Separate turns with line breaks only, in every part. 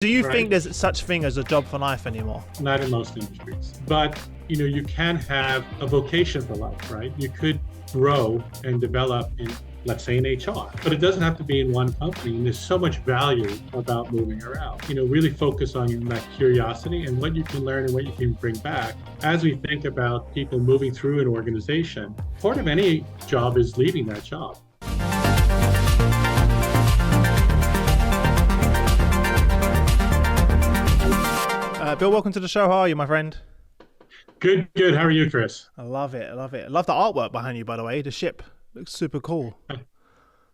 Do you
right?
think there's such thing as a job for life anymore?
Not in most industries, but you can have a vocation for life, right? You could grow and develop in, let's say, in HR, but it doesn't have to be in one company. And there's so much value about moving around. Really focus on that curiosity and what you can learn and what you can bring back. As we think about people moving through an organization, part of any job is leaving that job.
Bill, welcome to the show. How are you, my friend?
Good, good. How are you, Chris?
I love it. I love it. I love the artwork behind you, by the way. The ship looks super cool.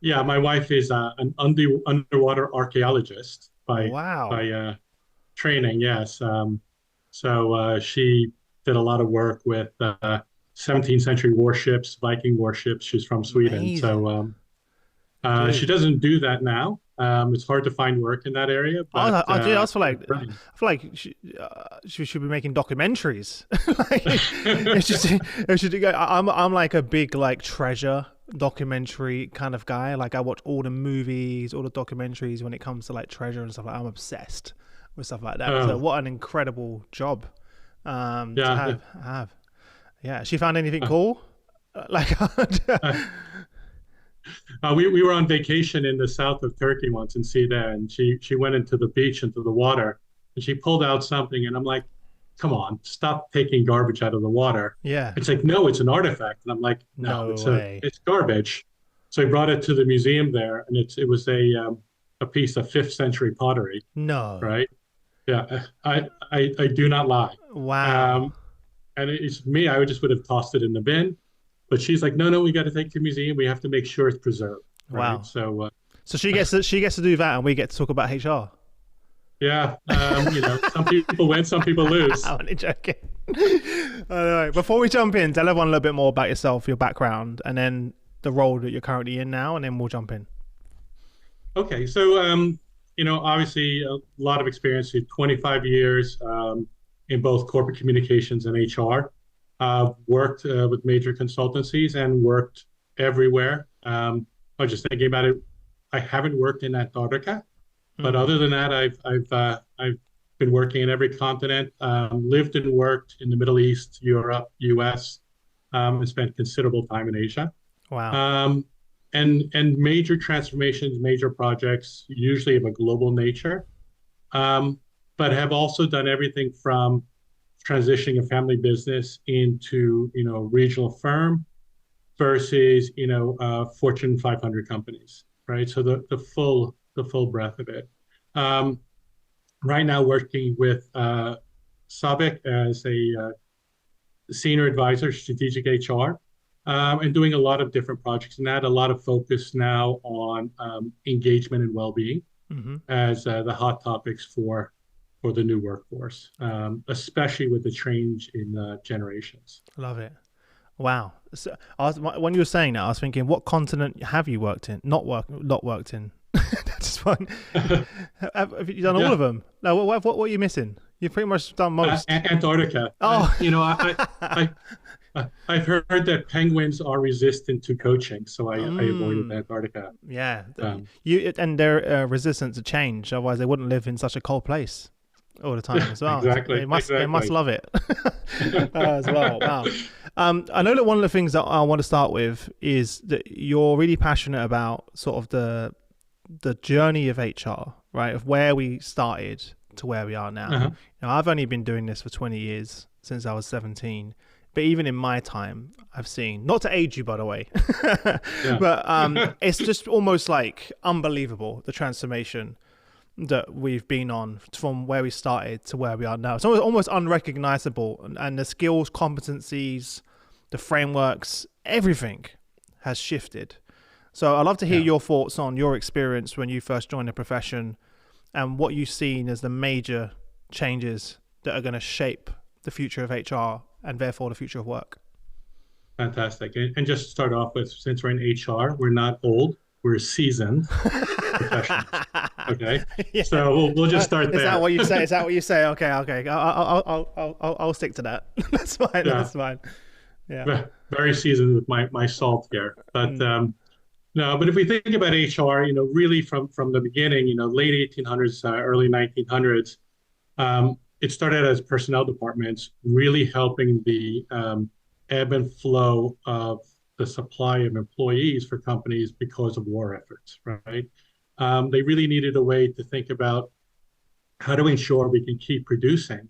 Yeah, my wife is an underwater archaeologist by
Wow.
training. Yes, so she did a lot of work with 17th century warships, Viking warships. She's from Sweden,
Amazing.
so she
Dude.
doesn't do that now. It's hard to find work in that area, but
I do. I feel like
right.
she should be making documentaries. Like, it should go. I'm like a big like treasure documentary kind of guy. Like I watch all the movies, all the documentaries when it comes to like treasure and stuff. Like, I'm obsessed with stuff like that. So what an incredible job to have. Yeah. She found anything cool? Like.
We were on vacation in the south of Turkey once in Sida, and she went into the beach, into the water, and she pulled out something, and I'm like, come on, stop taking garbage out of the water.
Yeah.
It's like, no, it's an artifact. And I'm like, no, it's garbage. So I brought it to the museum there, and it was a piece of 5th century pottery.
No.
Right? Yeah, I do not lie.
Wow.
And it's me, I would have tossed it in the bin. But she's like, no, we got to take it to the museum. We have to make sure it's preserved. Right?
Wow.
So
she gets to do that, and we get to talk about HR.
Yeah, some people win, some people lose.
I'm only joking. All right. Before we jump in, tell everyone a little bit more about yourself, your background, and then the role that you're currently in now, and then we'll jump in.
Okay, so obviously a lot of experience, 25 years in both corporate communications and HR. Worked with major consultancies and worked everywhere. I was just thinking about it. I haven't worked in Antarctica, but other than that, I've been working in every continent. Lived and worked in the Middle East, Europe, U.S., and spent considerable time in Asia.
Wow.
And major transformations, major projects, usually of a global nature, but have also done everything from transitioning a family business into regional firm versus Fortune 500 companies, right? So the full breadth of it. Right now, working with Sabic as a senior advisor, strategic HR, and doing a lot of different projects, and that a lot of focus now on engagement and well-being as the hot topics for the new workforce, especially with the change in generations.
Love it. Wow. So when you were saying that, I was thinking, what continent have you worked in? Not worked in. That's fine. Have you done all of them? No. What are you missing? You've pretty much done most.
Antarctica.
Oh.
I've heard that penguins are resistant to coaching, so I avoided Antarctica.
Yeah. And they're resistant to change. Otherwise, they wouldn't live in such a cold place all the time as well.
Exactly.
They must love it as well. Wow. I know that one of the things that I want to start with is that you're really passionate about sort of the journey of HR, right? Of where we started to where we are now. I've only been doing this for 20 years, since I was 17. But even in my time, I've seen, not to age you, by the way, but it's just almost like unbelievable, the transformation that we've been on from where we started to where we are now. It's almost unrecognizable, and the skills, competencies, the frameworks, everything has shifted. So I'd love to hear your thoughts on your experience when you first joined the profession and what you've seen as the major changes that are going to shape the future of HR and therefore the future of work.
Fantastic. And just to start off with, since we're in HR, we're not old, we're seasoned professionals. Okay, so we'll just start there.
Is that what you say? Okay. I'll stick to that. That's fine. That's fine. Yeah.
Very seasoned with my salt here, but No, but if we think about HR, really from the beginning, late 1800s, early 1900s, it started as personnel departments, really helping the ebb and flow of the supply of employees for companies because of war efforts, right? They really needed a way to think about how to ensure we can keep producing,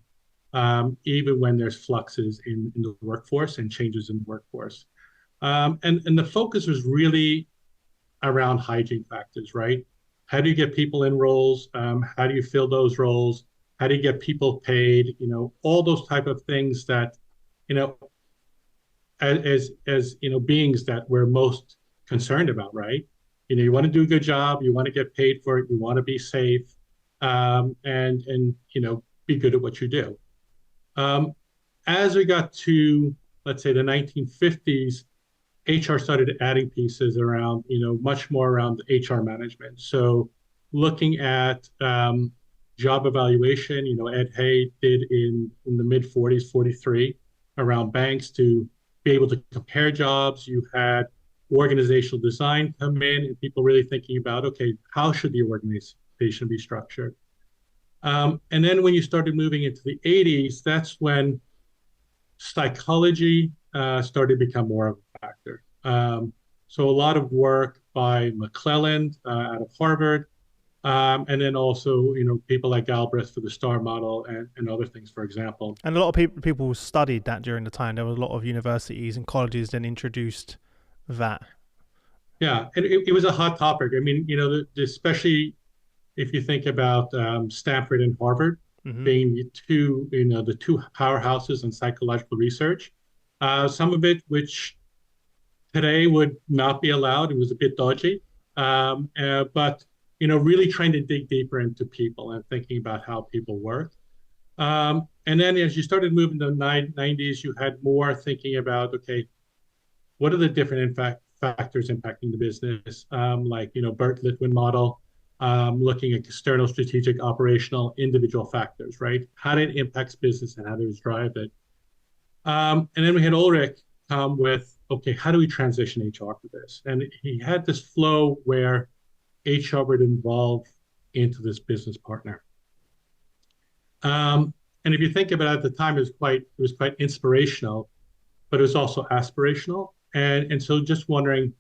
even when there's fluxes in the workforce and changes in the workforce. And the focus was really around hygiene factors, right? How do you get people in roles? How do you fill those roles? How do you get people paid? All those type of things that, you know, as beings that we're most concerned about, right? You want to do a good job, you want to get paid for it, you want to be safe, and be good at what you do. Um, as we got to, let's say, the 1950s, HR started adding pieces around, much more around HR management. So looking at job evaluation, Ed Hay did in the mid 40s, 43, around banks to be able to compare jobs. You had organizational design come in and people really thinking about, okay, how should the organization be structured? And then when you started moving into the 80s, that's when psychology started to become more of a factor. So a lot of work by McClelland out of Harvard, and then also people like Galbraith for the STAR model and other things, for example.
And a lot of people studied that during the time. There were a lot of universities and colleges then introduced that.
Yeah, and it was a hot topic. I mean, especially if you think about Stanford and Harvard being the two powerhouses in psychological research. Some of it, which today would not be allowed, it was a bit dodgy. But really trying to dig deeper into people and thinking about how people work. And then as you started moving to the 90s, you had more thinking about, okay, what are the different factors impacting the business? Like, Bert Litwin model, looking at external, strategic, operational, individual factors, right? How did it impact business and how did it drive it? And then we had Ulrich come with, okay, how do we transition HR for this? And he had this flow where HR would involve into this business partner. And if you think about it, at the time, it was quite inspirational, but it was also aspirational. And so just wondering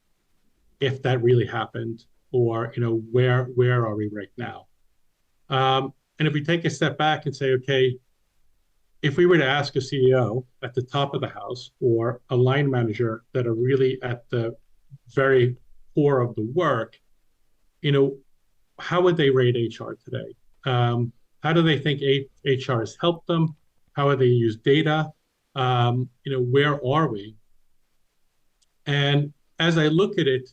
if that really happened, or where are we right now? And if we take a step back and say, okay, if we were to ask a CEO at the top of the house or a line manager that are really at the very core of the work, how would they rate HR today? How do they think HR has helped them? How do they use data? Where are we? And as I look at it,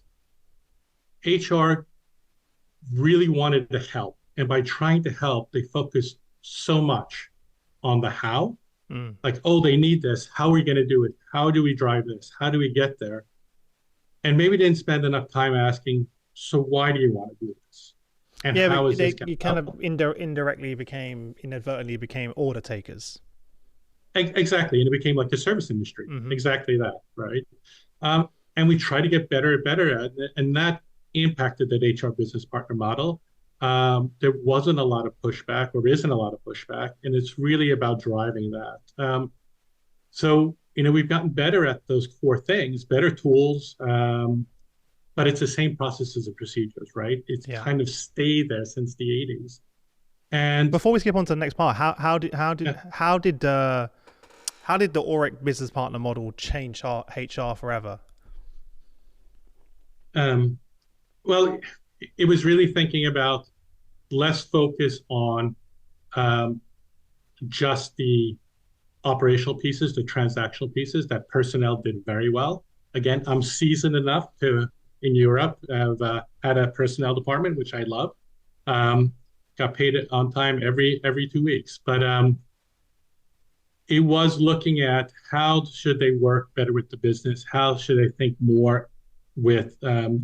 HR really wanted to help. And by trying to help, they focused so much on the how. Like, oh, they need this. How are we going to do it? How do we drive this? How do we get there? And maybe didn't spend enough time asking, so why do you want to do this? And how is this going to help?
You kind of inadvertently became order takers.
Exactly. And it became like the service industry. Exactly that, right? And we try to get better and better at it. And that impacted that HR business partner model. There wasn't a lot of pushback, or isn't a lot of pushback, and it's really about driving that. So, we've gotten better at those core things, better tools, but it's the same processes and procedures, right? It's kind of stayed there since the 80s. And
before we skip on to the next part, how did the Ulrich business partner model change HR forever?
Well, it was really thinking about less focus on just the operational pieces, the transactional pieces that personnel did very well. Again, I'm seasoned enough in Europe, have had a personnel department, which I love. Got paid on time every 2 weeks. But it was looking at how should they work better with the business? How should they think more with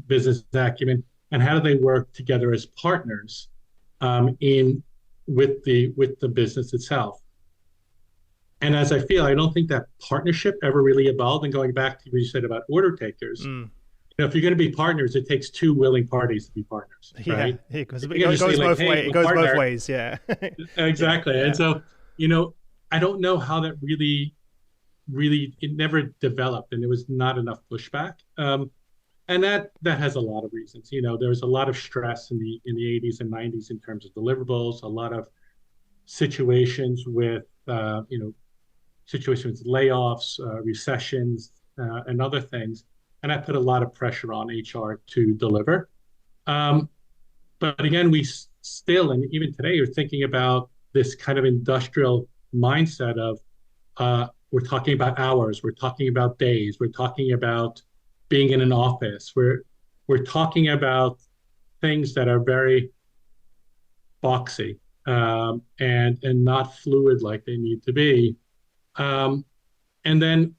business acumen? And how do they work together as partners with the business itself? And as I don't think that partnership ever really evolved. And going back to what you said about order takers, if you're going to be partners, it takes two willing parties to be partners,
Yeah,
right?
because
If
it
you're going to
goes
say like,
both
hey,
ways.
I'm
It
a
goes both
partner,
ways. Yeah, yeah,
exactly. And
yeah.
so, I don't know how that really, it never developed, and there was not enough pushback. And that has a lot of reasons. There was a lot of stress in the 80s and 90s in terms of deliverables, a lot of situations with situations with layoffs, recessions, and other things, and that put a lot of pressure on HR to deliver. Um, but again, we still, and even today, you're thinking about this kind of industrial mindset of we're talking about hours, we're talking about days, we're talking about being in an office, we're talking about things that are very boxy, and not fluid like they need to be. Um, and then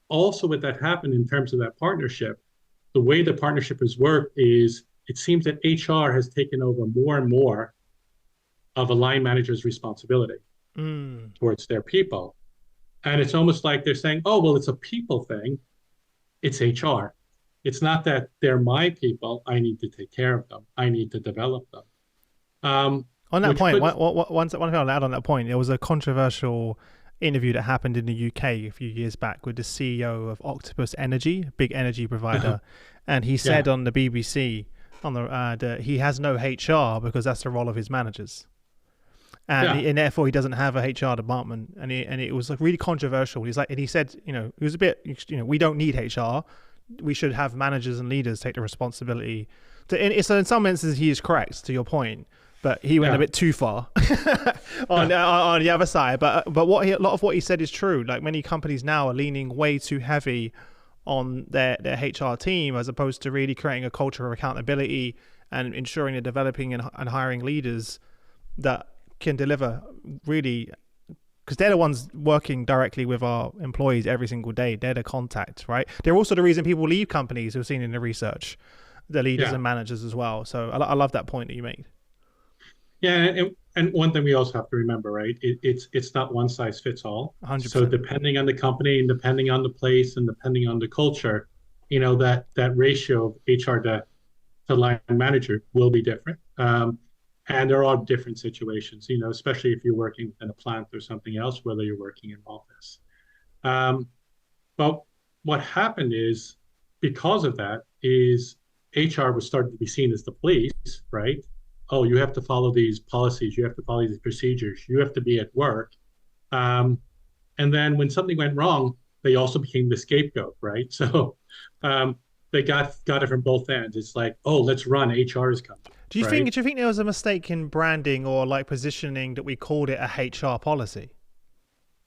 also what that happened in terms of that partnership, the way the partnership has worked is it seems that HR has taken over more and more of a line manager's responsibility
Mm.
towards their people. And it's almost like they're saying, oh, well, it's a people thing. It's HR. It's not that they're my people. I need to take care of them. I need to develop them.
On that
Which
point,
puts,
one thing I'll add on that point, there was a controversial interview that happened in the UK a few years back with the CEO of Octopus Energy, a big energy provider, and he
yeah,
said on the BBC that he has no HR because that's the role of his managers.
yeah,
And therefore he doesn't have a HR department, and it was like really controversial. And he said, it was a bit, we don't need HR, we should have managers and leaders take the responsibility. So in some instances he is correct to your point, but he went a
yeah,
bit too far on
yeah,
on the other side. But a lot of what he said is true. Like many companies now are leaning way too heavy on their HR team as opposed to really creating a culture of accountability and ensuring they're developing and hiring leaders that can deliver really, because they're the ones working directly with our employees every single day. They're the contact, right? They're also the reason people leave companies, who've seen in the research, the leaders
yeah.
and managers as well. So I love that point that you made.
Yeah, and one thing we also have to remember, right? It's not one size fits all. So
100%.
depending on the company and depending on the place and depending on the culture, that ratio of HR to line manager will be different. And there are different situations, especially if you're working in a plant or something else, whether you're working in office. Um, but what happened is, because of that, is HR was starting to be seen as the police, right? Oh, you have to follow these policies, you have to follow these procedures, you have to be at work. Um, and then when something went wrong, they also became the scapegoat, right? So um, they got it from both ends. It's like, oh, let's run, HR is coming, right?
Do you think there was a mistake in branding or like positioning that we called it a HR policy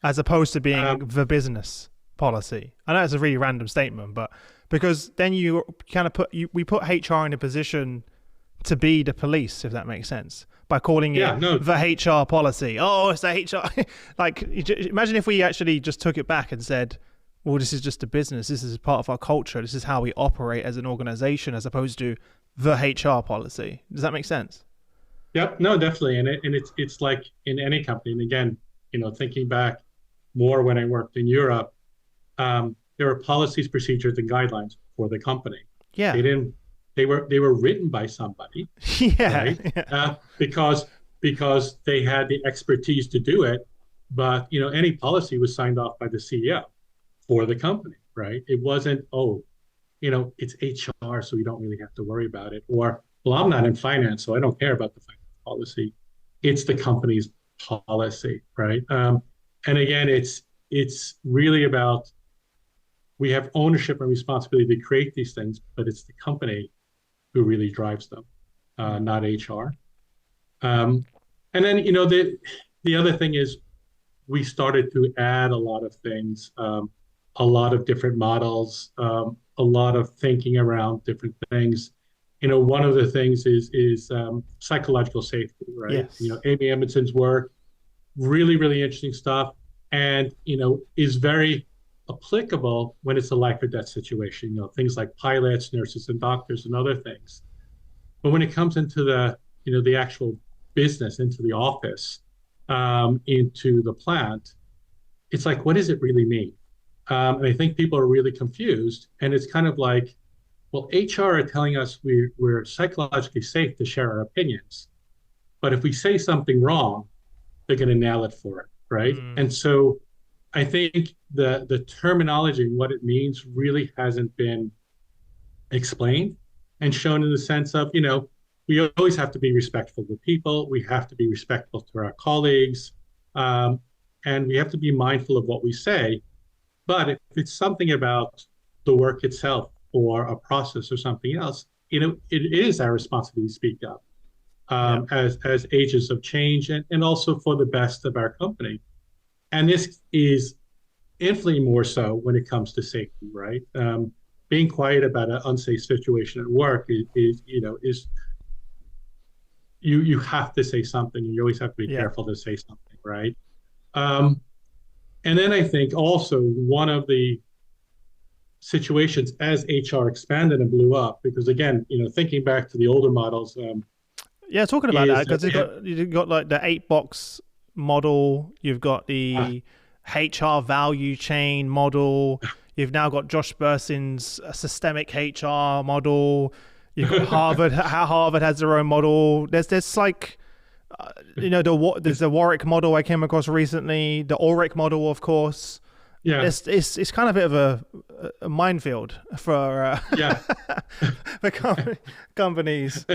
as opposed to being
Um,
the business policy? I know it's a really random statement, but because then you kind of we put HR in a position to be the police, if that makes sense, by calling
yeah,
it
no,
the HR policy. Oh, it's the HR. Like, imagine if we actually just took it back and said, well, this is just a business. This is part of our culture. This is how we operate as an organization, as opposed to the HR policy. Does that make sense?
yep, no, definitely. And it's like in any company. And again, thinking back more when I worked in Europe, there were policies, procedures, and guidelines for the company. They
Yeah.
didn't. They were written by somebody,
Yeah.
right?
Yeah.
Because they had the expertise to do it. But any policy was signed off by the CEO for the company, right? It wasn't, oh, it's HR, so we don't really have to worry about it. Or, well, I'm not in finance, so I don't care about the finance policy. It's the company's policy, right? And again, it's really about, we have ownership and responsibility to create these things, but it's the company who really drives them, not HR. Um, and then the other thing is, we started to add a lot of things, a lot of different models, a lot of thinking around different things. One of the things is psychological safety, right?
Yes.
Amy Edmondson's work, really, really interesting stuff, and is very applicable when it's a life or death situation. Things like pilots, nurses, and doctors, and other things. But when it comes into the actual business, into the office, into the plant, it's like, what does it really mean? And I think people are really confused. And it's kind of like, Well, HR are telling us we're psychologically safe to share our opinions. But if we say something wrong, they're going to nail it for it, right?
Mm.
And so I think the terminology and what it means really hasn't been explained and shown in the sense of, we always have to be respectful to people. We have to be respectful to our colleagues. Um, and we have to be mindful of what we say. But if it's something about the work itself or a process or something else, it is our responsibility to speak up
Yeah.
as agents of change and also for the best of our company. And this is infinitely more so when it comes to safety, right? Being quiet about an unsafe situation at work is you have to say something, and you always have to be
Yeah.
careful to say something, right? Um, and then I think also one of the situations as HR expanded and blew up, because again, thinking back to the older models,
Yeah, talking about
is
that,
that
because you've got like the 8 box model, you've got the HR value chain model, you've now got Josh Bersin's systemic HR model, you've got Harvard, how Harvard has their own model. There's like there's the Warwick model I came across recently, the Ulrich model, of course.
yeah,
It's kind of a bit of a minefield for
yeah.
for companies.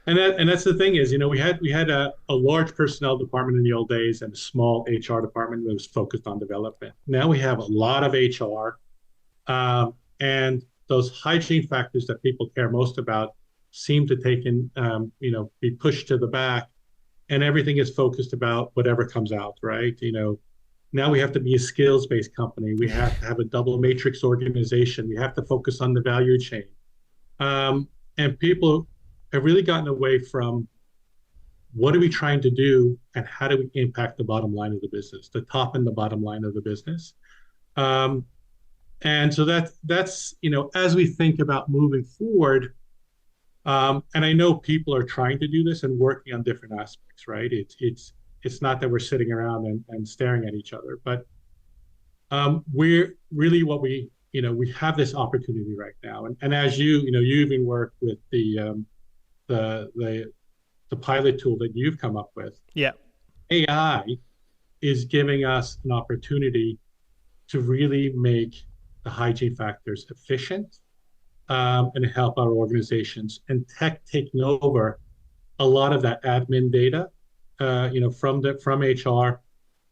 And that's the thing is, we had a large personnel department in the old days and a small HR department that was focused on development. Now we have a lot of HR, and those hygiene factors that people care most about seem to be pushed to the back, and everything is focused about whatever comes out, right? Now we have to be a skills-based company. We have to have a double matrix organization. We have to focus on the value chain. And people have really gotten away from what are we trying to do and how do we impact the bottom line of the business, the top and the bottom line of the business. And so that's as we think about moving forward, and I know people are trying to do this and working on different aspects, right? It's not that we're sitting around and staring at each other, but we're really we have this opportunity right now. And as you even work with the pilot tool that you've come up with,
Yeah.
AI is giving us an opportunity to really make the hygiene factors efficient, and help our organizations. And tech taking over a lot of that admin data, from HR,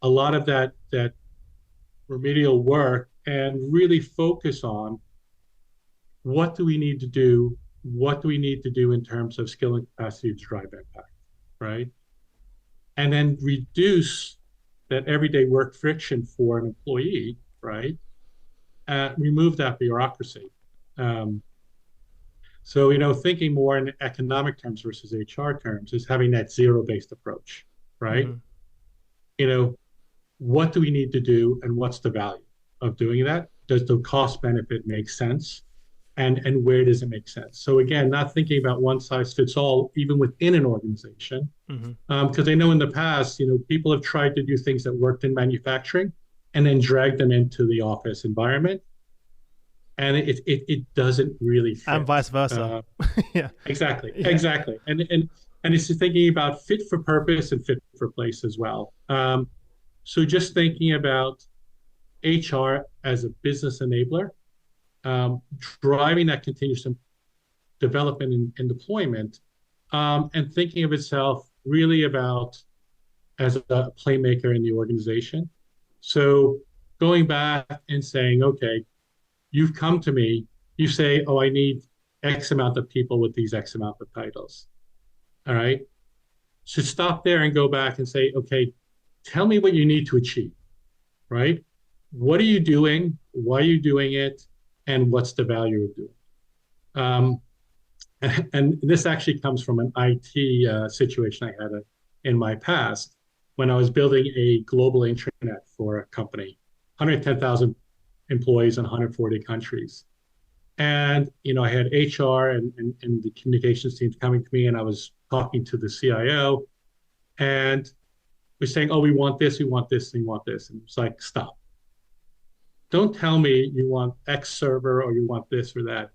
a lot of that remedial work, and really focus on what do we need to do, what do we need to do in terms of skill and capacity to drive impact, right? And then reduce that everyday work friction for an employee, right? Remove that bureaucracy. So, thinking more in economic terms versus HR terms is having that zero-based approach, right?
Mm-hmm.
What do we need to do and what's the value of doing that? Does the cost benefit make sense? And where does it make sense? So again, not thinking about one size fits all, even within an organization, because I know in the past, people have tried to do things that worked in manufacturing and then drag them into the office environment, and it doesn't really fit.
And vice versa. Yeah.
Exactly. And it's thinking about fit for purpose and fit for place as well. So just thinking about HR as a business enabler, driving that continuous development and deployment, and thinking of itself really about as a playmaker in the organization. So going back and saying, okay, you've come to me, you say, oh, I need X amount of people with these X amount of titles. All right. So stop there and go back and say, okay, tell me what you need to achieve, right? What are you doing? Why are you doing it? And what's the value of doing it? And this actually comes from an IT situation I had in my past when I was building a global intranet for a company, 110,000 employees in 140 countries. And, I had HR and the communications teams coming to me, and I was talking to the CIO, and we're saying, oh, we want this, we want this, we want this. And it's like, stop. Don't tell me you want X server or you want this or that.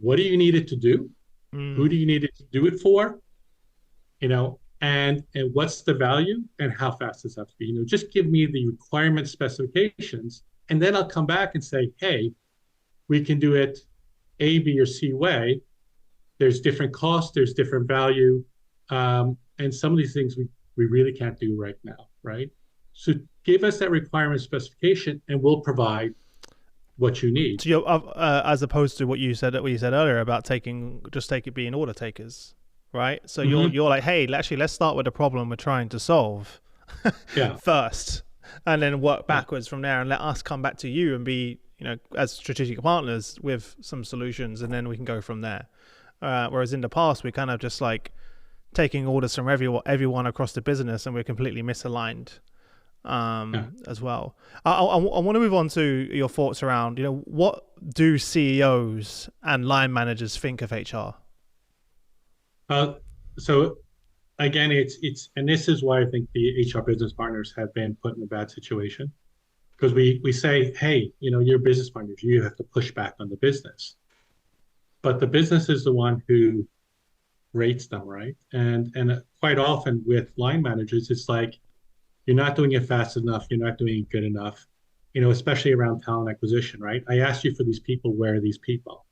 what do you need it to do? Who
Mm.
do you need it to do it for? And what's the value and how fast does that have to be? Just give me the requirement specifications, and then I'll come back and say, hey, we can do it A, B, or C way. There's different costs, there's different value, and some of these things we really can't do right now, right? So give us that requirement specification, and we'll provide what you need.
So you're, as opposed to what you said earlier about being order takers, right? So
Mm-hmm.
you're like, hey, actually, let's start with the problem we're trying to solve
Yeah,
first, and then work
yeah,
backwards from there, and let us come back to you and be, as strategic partners with some solutions, and then we can go from there. Whereas in the past, we kind of just like taking orders from everyone across the business, and we're completely misaligned
yeah.
as well. I want to move on to your thoughts around, what do CEOs and line managers think of HR?
So again, and this is why I think the HR business partners have been put in a bad situation, because we say, hey, you're business partners, you have to push back on the business, but the business is the one who rates them, right? And quite often with line managers, it's like you're not doing it fast enough, you're not doing it good enough, especially around talent acquisition, right? I asked you for these people, where are these people?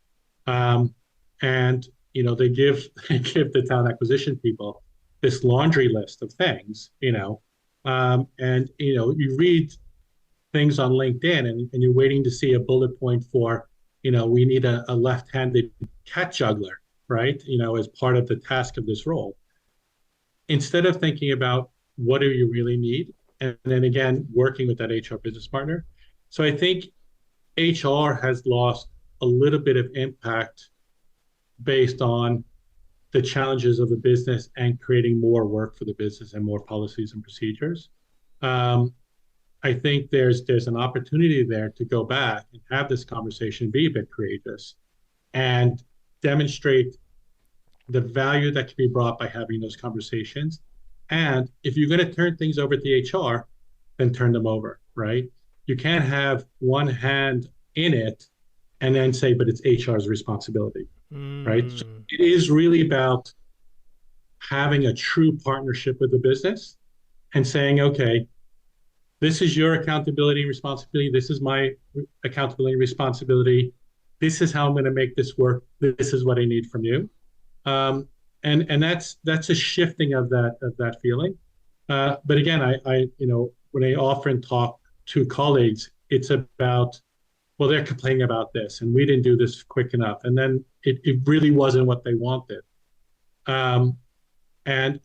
Um, and they give they give the talent acquisition people this laundry list of things, and you read things on LinkedIn, and you're waiting to see a bullet point for, we need a left-handed cat juggler, right? As part of the task of this role. Instead of thinking about what do you really need, and then again working with that HR business partner. So I think HR has lost a little bit of impact based on the challenges of the business and creating more work for the business and more policies and procedures. Um, I think there's an opportunity there to go back and have this conversation, be a bit courageous, and demonstrate the value that can be brought by having those conversations. And if you're going to turn things over to HR, then turn them over, right? You can't have one hand in it and then say, but it's HR's responsibility, right? So
Mm.
it is really about having a true partnership with the business and saying, okay, this is your accountability and responsibility. This is my accountability and responsibility. This is how I'm going to make this work. This is what I need from you. Um, and that's a shifting of that feeling. But again, I when I often talk to colleagues, it's about, well, they're complaining about this, and we didn't do this quick enough, and then it really wasn't what they wanted. Um, and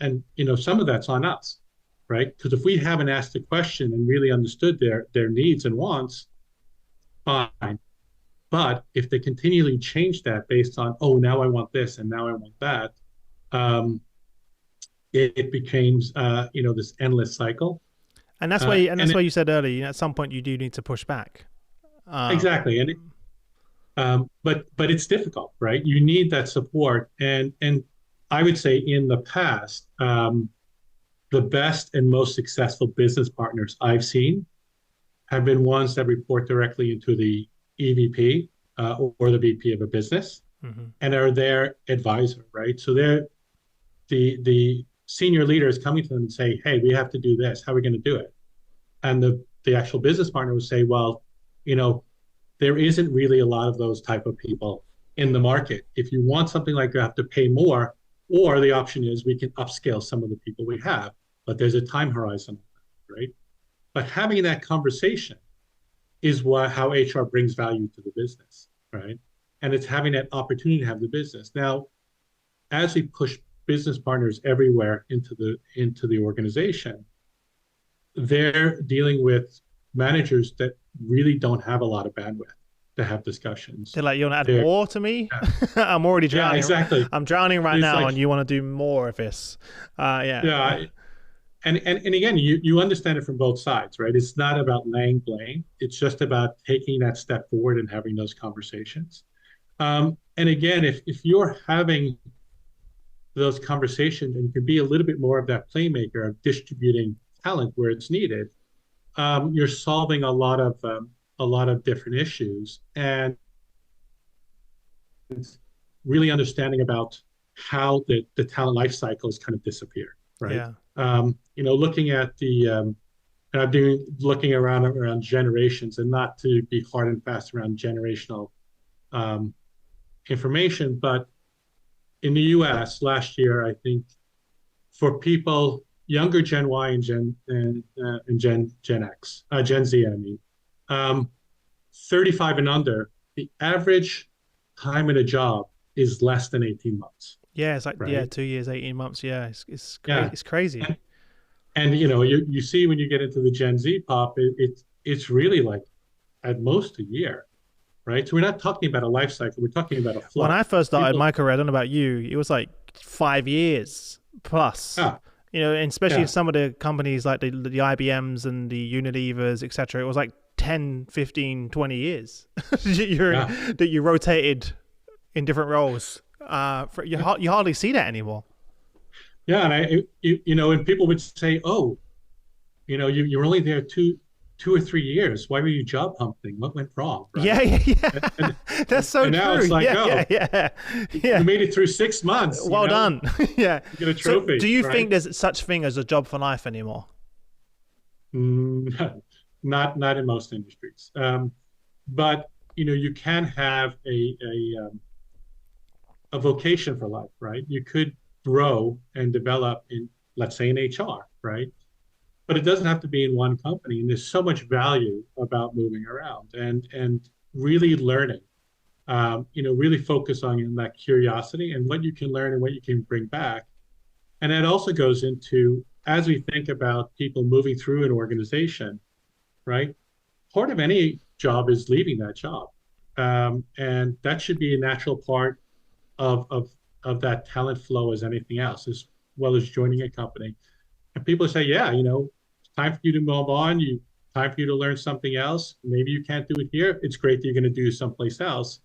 some of that's on us, right? Because if we haven't asked the question and really understood their needs and wants, fine. But if they continually change that based on, oh, now I want this and now I want that, um, it becomes this endless cycle.
And that's why you said earlier, at some point you do need to push back. Um,
Exactly, but it's difficult, right? You need that support, and I would say in the past, the best and most successful business partners I've seen have been ones that report directly into the EVP or the VP of a business
mhm.
and are their advisor, right? So they're the senior leaders coming to them and say, hey, we have to do this. How are we going to do it? And the actual business partner would say, well, you know, there isn't really a lot of those type of people in the market. If you want something like that, you have to pay more, or the option is we can upscale some of the people we have, but there's a time horizon, right? But having that conversation is how HR brings value to the business, right? And it's having that opportunity to have the business. Now, as we push business partners everywhere into the organization, they're dealing with managers that really don't have a lot of bandwidth to have discussions.
They're like, you want to add
They're
more to me? I'm already
yeah,
drowning.
exactly.
I'm drowning right
It's
now,
like
and you want to do more of this. Yeah.
yeah, and again, you understand it from both sides, right? It's not about laying blame. It's just about taking that step forward and having those conversations. And again, if you're having those conversations and you can be a little bit more of that playmaker of distributing talent where it's needed, you're solving a lot of different issues. And really understanding about how the talent life cycle has kind of disappeared, right?
Yeah.
Looking at and I'm doing looking around generations, and not to be hard and fast around generational um, information, but in the U.S. last year, I think for people younger Gen Y and Gen X, Gen Z, I mean, um, 35 and under, the average time in a job is less than 18 months,
Yeah, it's like
right?
2 years, 18 months. Yeah, it's crazy.
Yeah.
It's crazy.
And you see when you get into the Gen Z pop, it's really like at most a year, right? So we're not talking about a life cycle. We're talking about a
When
flow.
I first started
People,
my career, I don't know about you, it was like 5 years plus.
yeah,
And especially
yeah,
some of the companies like the IBMs and the Unilevers, etc. It was like 10, 15, 20 years
yeah,
that you rotated in different roles. You hardly see that anymore.
yeah. And and people would say, "Oh, you were only there 2 or 3 years. Why were you job humping? What went wrong?"
Yeah,
Right?
yeah,
And
yeah.
and,
That's so
and now
true.
it's like,
Yeah, yeah,
"Oh,
yeah,
you
yeah.
made it through 6 months.
Well done. Yeah.
You get a
So,
trophy,
do you think
right?"
there's such thing as a job for life anymore?
Mm, not in most industries. But you can have a vocation for life, right? You could grow and develop in, let's say, in HR, right? But it doesn't have to be in one company. And there's so much value about moving around and really learning. Really focus on that curiosity and what you can learn and what you can bring back. And that also goes into, as we think about people moving through an organization, right? Part of any job is leaving that job. And that should be a natural part of, of, of that talent flow as anything else, as well as joining a company. And people say, yeah, it's time for you to move on. Time for you to learn something else. Maybe you can't do it here. It's great that you're going to do someplace else.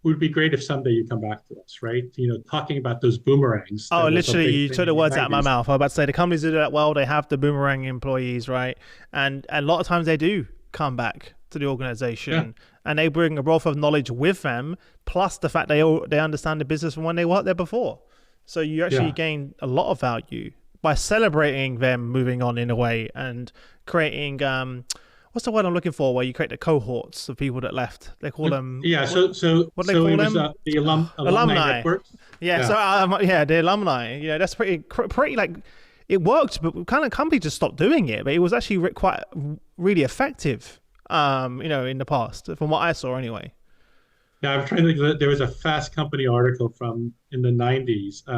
Would be great if someday you come back to us, right? Talking about those boomerangs,
Oh,
that was a
literally,
big
you
thing
took the
in the
words out of my
90s.
mouth. I was about to say the companies that do that well. They have the boomerang employees, right? And a lot of times they do come back to the
Yeah,
organization, and they bring a wealth of knowledge with them, plus the fact they understand the business from when they worked there before. So you actually
yeah,
gain a lot of value by celebrating them moving on in a way and creating what's the word I'm looking for? Where you create the cohorts of people that left. They call them
yeah. So
what do they call
it was
them?
the alumni
Alumni.
networks.
Yeah,
Yeah,
so yeah, the alumni. That's pretty like it worked, but kind of company just stopped doing it. But it was actually quite really effective. In the past, from what I saw anyway.
yeah. I'm trying to think. There was a Fast Company article from in the 90s.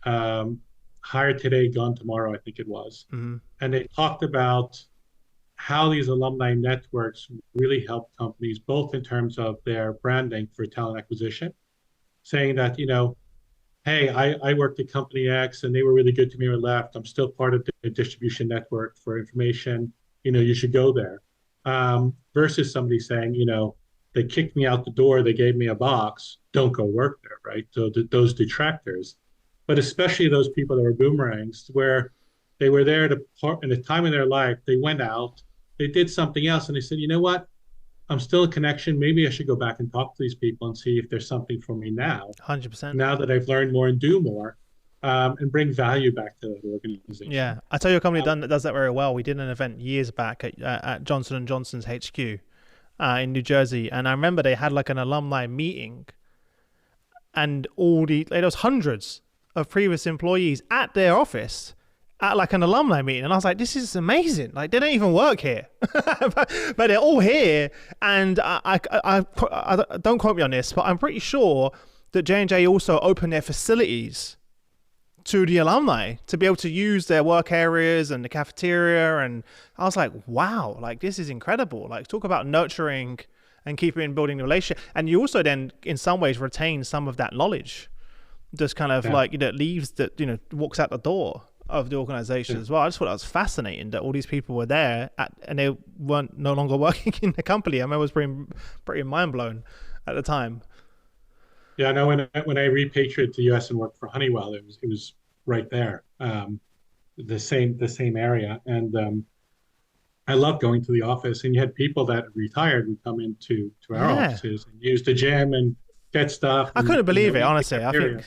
Um, Hired today, gone tomorrow, I think it was,
Mm-hmm.
and they talked about how these alumni networks really help companies, both in terms of their branding for talent acquisition, saying that, hey, I worked at company X and they were really good to me or left. I'm still part of the distribution network for information. You should go there. Versus somebody saying, they kicked me out the door, they gave me a box, don't go work there, right? So those detractors, but especially those people that were boomerangs, where they were there to part in a time in their life, they went out, they did something else, and they said, you know what? I'm still a connection. Maybe I should go back and talk to these people and see if there's something for me now,
100%.
now that I've learned more and do more, and bring value back to that organization.
Yeah, I tell you, a company
Um,
does that very well. We did an event years back at Johnson and Johnson's HQ in New Jersey, and I remember they had like an alumni meeting, and there was hundreds of previous employees at their office at like an alumni meeting, and I was like, this is amazing. Like they don't even work here, but they're all here. And I don't quote me on this, but I'm pretty sure that J&J also opened their facilities to the alumni to be able to use their work areas and the cafeteria. And I was like, wow, like this is incredible. Like talk about nurturing and building the relationship. And you also then in some ways retain some of that knowledge, just kind of
yeah,
like, leaves that, walks out the door of the organization
yeah,
as well. I just thought that was fascinating that all these people were there and they weren't no longer working in the company. I mean, I was pretty mind blown at the time.
yeah. I know when I repatriated to the U.S. and worked for Honeywell, it was right there, the same area, and I loved going to the office. And you had people that retired would come into our
Yeah.
offices and use the gym, and get stuff,
I
and
couldn't believe it,
eat the
honestly. I think
cafeteria.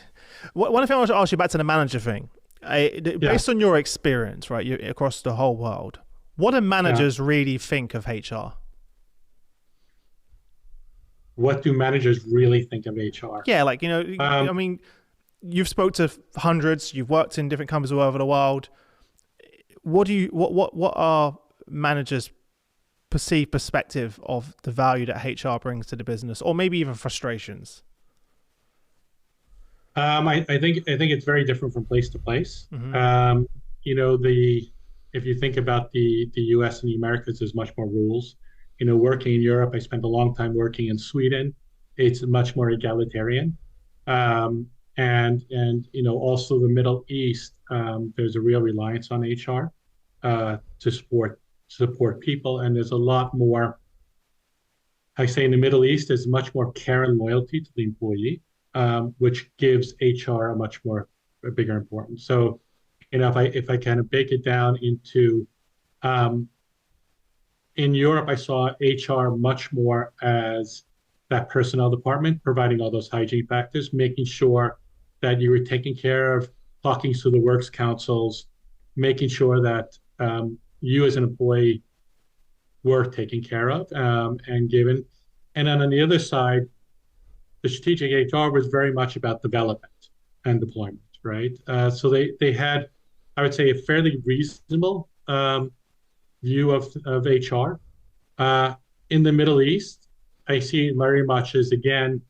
one thing I want to ask you back to the manager thing.
Yeah,
Based on your experience, right, across the whole world, what do
yeah.
managers really think of HR?
What do managers really think of HR?
Yeah, like,
Um,
I mean, you've spoke to hundreds, you've worked in different companies all over the world. What are managers' perceived perspective of the value that HR brings to the business, or maybe even frustrations?
I think it's very different from place to place.
Hmm.
Um, the if you think about the U.S. and the Americas, there's much more rules. Working in Europe, I spent a long time working in Sweden. It's much more egalitarian, and also the Middle East. There's a real reliance on HR to support people, and there's a lot more. I say in the Middle East, there's much more care and loyalty to the employee, which gives HR a bigger importance. So, if I kind of break it down into um, in Europe, I saw HR much more as that personnel department, providing all those hygiene factors, making sure that you were taking care of, talking to the works councils, making sure that you as an employee were taken care of and given. And then on the other side, the strategic HR was very much about development and deployment, right? So they had, I would say, a fairly reasonable view of HR. In the Middle East, I see it very much as, again,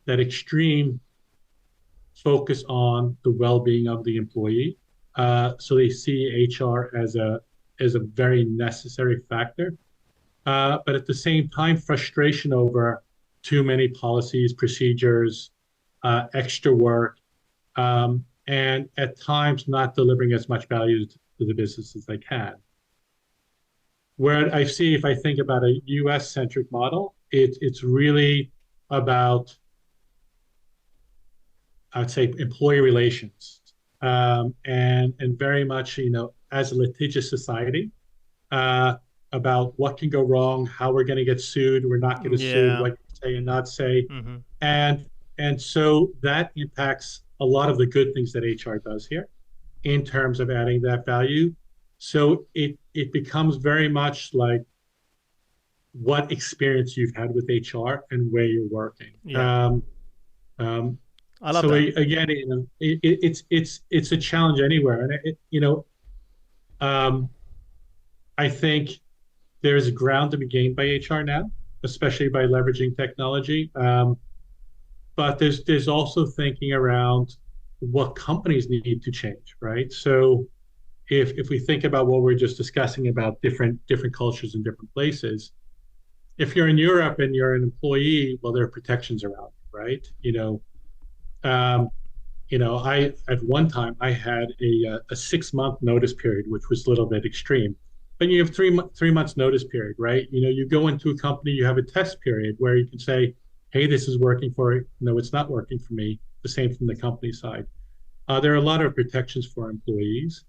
that extreme focus on the well-being of the employee. So they see HR as a very necessary factor. But at the same time, frustration over too many policies, procedures, extra work, and at times not delivering as much value to the business as they can. Where I see, if I think about a US centric model, it's really about, I'd say, employee relations, and very much, as a litigious society, uh, about what can go wrong, how we're going to get sued, we're not going to sue,
Yeah.
what you say and not say,
Hmm.
and so that impacts a lot of the good things that HR does here in terms of adding that value. So it becomes very much like what experience you've had with HR and where you're working.
Yeah.
Um,
I love
so
that.
again, it's a challenge anywhere, and um, I think there's ground to be gained by HR now, especially by leveraging technology. But there's also thinking around what companies need to change, right? So if we think about what we're just discussing about different cultures in different places, if you're in Europe and you're an employee, well, there are protections around, right? Um, I at one time I had a 6 month notice period, which was a little bit extreme. But you have 3 months notice period, right? You go into a company, you have a test period where you can say, "Hey, this is working for you. No, it's not working for me." The same from the company side. There are a lot of protections for employees.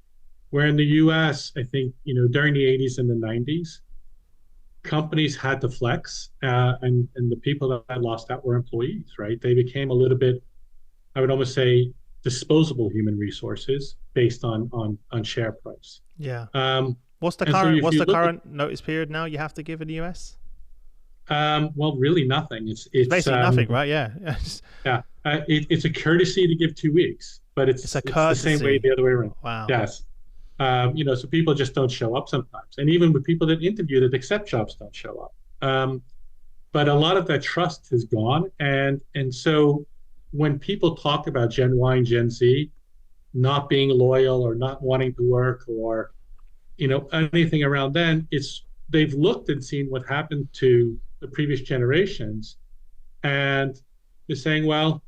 Where in the U.S., I think during the 80s and the 90s, companies had to flex, and the people that lost out were employees, right? They became a little bit, I would almost say, disposable human resources based on share price.
Yeah.
Um,
What's the
and so
current
if
what's
you
the
look at,
current notice period now you have to give in the US?
well, really nothing. It's
It's
it's
basically
um,
nothing, right? Yeah.
yeah, it's a courtesy to give 2 weeks, but
It's a
it's the same way
courtesy.
the other way around.
Wow.
Yes. So people just don't show up sometimes, and even with people that interview that accept jobs don't show up. But a lot of that trust has gone, and so when people talk about Gen Y and Gen Z not being loyal or not wanting to work or anything around then, it's they've looked and seen what happened to the previous generations, and they're saying, well,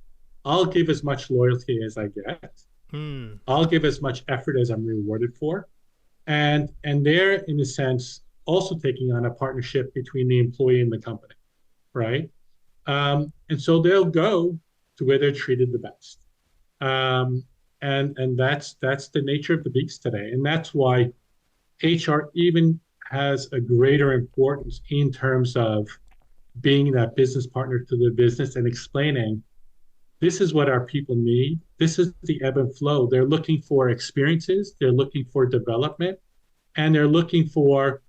I'll give as much loyalty as I get.
Hmm.
I'll give as much effort as I'm rewarded for. And they're in a sense also taking on a partnership between the employee and the company, right? And so they'll go to where they're treated the best. And that's the nature of the beast today. And that's why HR even has a greater importance in terms of being that business partner to the business and explaining this is what our people need. This is the ebb and flow. They're looking for experiences, they're looking for development, and they're looking for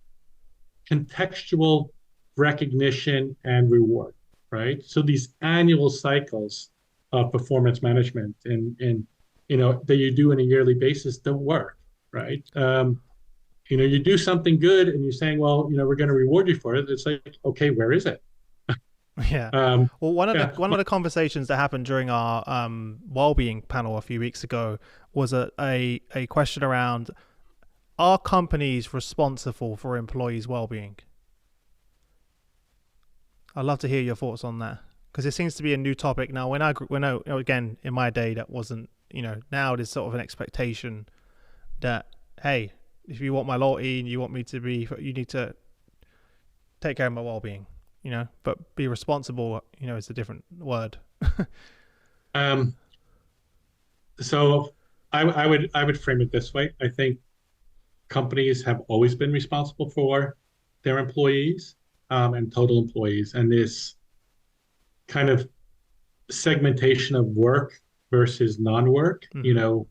contextual recognition and reward, right? So these annual cycles of performance management and that you do on a yearly basis don't work, right? You do something good and you're saying, well, we're going to reward you for it. It's like, okay, where is it?
Yeah.
Um,
Well, one of the
yeah,
one of the conversations that happened during our well-being panel a few weeks ago was a question around, are companies responsible for employees' well-being? I'd love to hear your thoughts on that, because it seems to be a new topic now. Again, in my day, that wasn't, now there's sort of an expectation that, hey, if you want my loyalty and you want me to be, you need to take care of my well-being, but be responsible, is a different word.
um, so I would frame it this way. I think companies have always been responsible for their employees and total employees, and this kind of segmentation of work versus non-work.
Mm-hmm.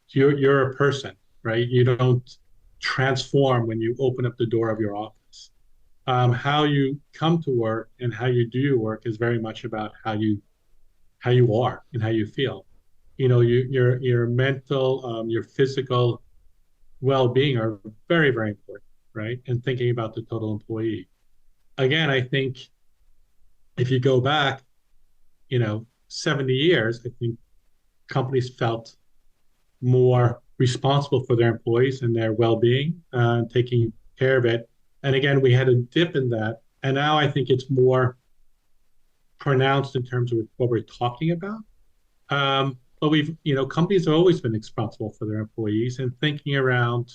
You're a person, right? You don't transform when you open up the door of your office. How you come to work and how you do your work is very much about how you are and how you feel. Your mental, your physical well-being are very, very important, right? And thinking about the total employee. Again, I think if you go back, 70 years, I think companies felt more responsible for their employees and their well-being, taking care of it. And again, we had a dip in that, and now I think it's more pronounced in terms of what we're talking about. But companies have always been responsible for their employees and thinking around,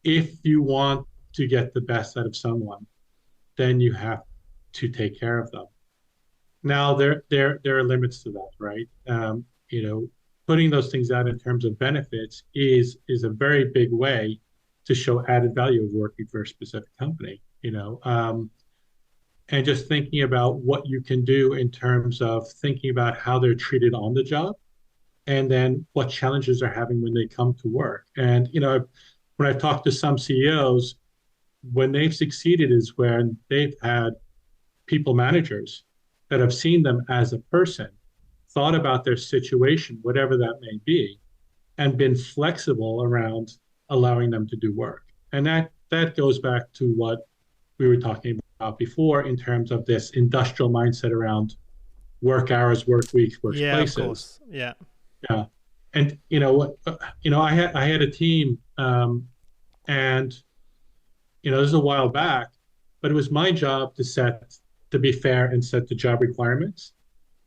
if you want to get the best out of someone, then you have to take care of them. Now there are limits to that, right? Putting those things out in terms of benefits is a very big way to show added value of working for a specific company. And just thinking about what you can do in terms of thinking about how they're treated on the job, and then what challenges they're having when they come to work. And when I've talked to some CEOs, when they've succeeded is when they've had people managers that have seen them as a person, thought about their situation, whatever that may be, and been flexible around allowing them to do work. And that goes back to what we were talking about before in terms of this industrial mindset around work hours, work weeks,
Yeah, of
workplaces.
course. Yeah.
Yeah. And I had a team, and this is a while back, but it was my job to be fair and set the job requirements.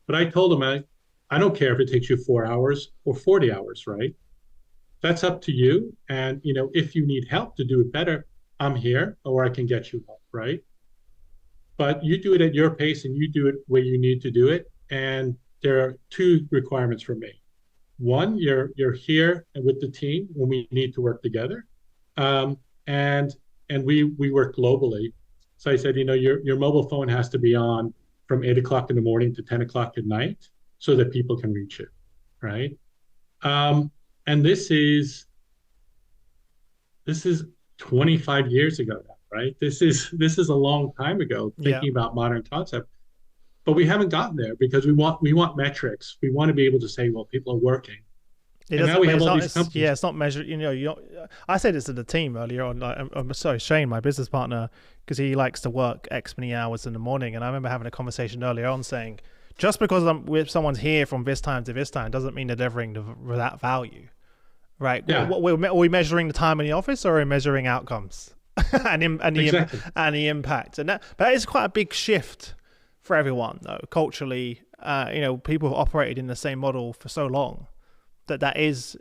But I told them, I don't care if it takes you 4 hours or 40 hours, right? That's up to you. And if you need help to do it better, I'm here, or I can get you help, right? But you do it at your pace and you do it where you need to do it. And there are two requirements for me. One, you're here with the team when we need to work together, and we work globally. So I said, your mobile phone has to be on from 8 o'clock in the morning to 10 o'clock at night, so that people can reach it, right? And this is 25 years ago now, right? This is a long time ago,
Yeah.
thinking about modern concept. But we haven't gotten there because we want metrics. We want to be able to say, well, people are working.
It
And
doesn't.
now we
But
have
it's
all
not.
these companies.
It's not measured. I said this to the team earlier on. Like, I'm sorry, Shane, my business partner, because he likes to work X many hours in the morning, and I remember having a conversation earlier on saying, just because someone's here from this time to this time doesn't mean they're delivering that value, right?
Yeah,
Are we measuring the time in the office, or are we measuring outcomes
exactly.
and the impact? And that is quite a big shift for everyone, though, culturally. People have operated in the same model for so long that is,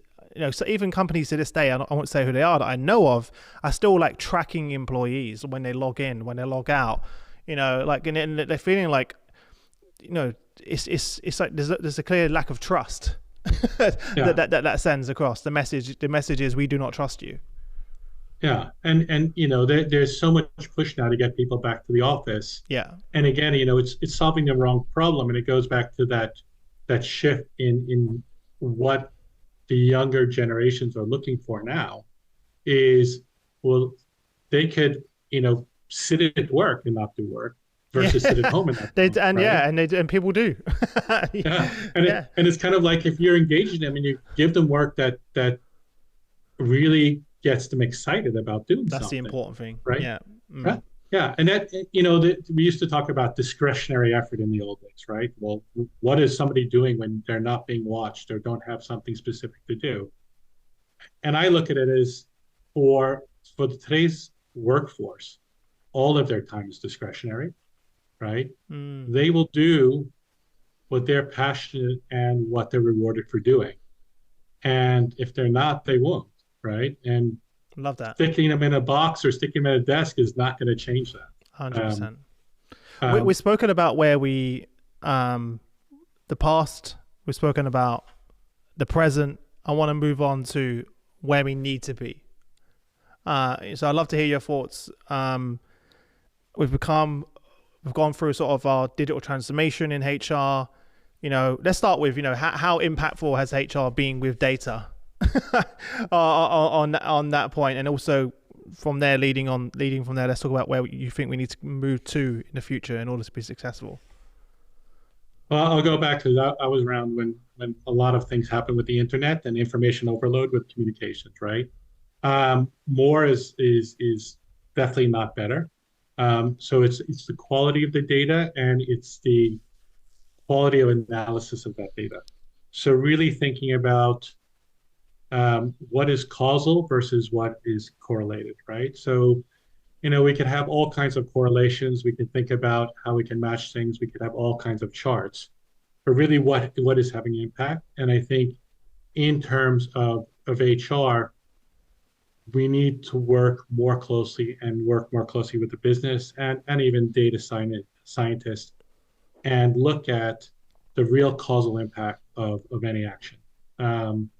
so even companies to this day, I won't say who they are, that I know of, are still like tracking employees when they log in, when they log out, and they're feeling like, it's like there's a clear lack of trust
Yeah.
that sends across. The message is, we do not trust you.
Yeah, and there's so much push now to get people back to the office.
Yeah.
And again, it's solving the wrong problem, and it goes back to that shift in what the younger generations are looking for now is, well, they could, sit at work and not do work
Yeah.
versus sit at home and not do work, right?
And people do.
Yeah,
Yeah.
and it's kind of like if you're engaging them and you give them work that really gets them excited about doing
That's the
something,
important thing.
right?
Yeah.
Yeah,
Mm.
yeah, and that we used to talk about discretionary effort in the old days, right? Well, what is somebody doing when they're not being watched or don't have something specific to do? And I look at it as for today's workforce, all of their time is discretionary, right?
Mm.
They will do what they're passionate and what they're rewarded for doing. And if they're not, they won't, right? And
Love that.
sticking them in a box or sticking them at a desk is not going to change that.
100%.
Um,
We've spoken about where the past, we've spoken about the present. I want to move on to where we need to be. So I'd love to hear your thoughts. We've gone through sort of our digital transformation in HR. Let's start with, how impactful has HR been with data on that point, and also from there, leading from there, let's talk about where you think we need to move to in the future in order to be successful.
well, I'll go back to that. I was around when a lot of things happened with the internet and information overload with communications, right? More is definitely not better. So it's the quality of the data and it's the quality of analysis of that data. So really thinking about what is causal versus what is correlated, right? So, we could have all kinds of correlations. We can think about how we can match things. We could have all kinds of charts, but really what is having impact? And I think in terms of HR, we need to work more closely with the business and even data scientists and look at the real causal impact of any action.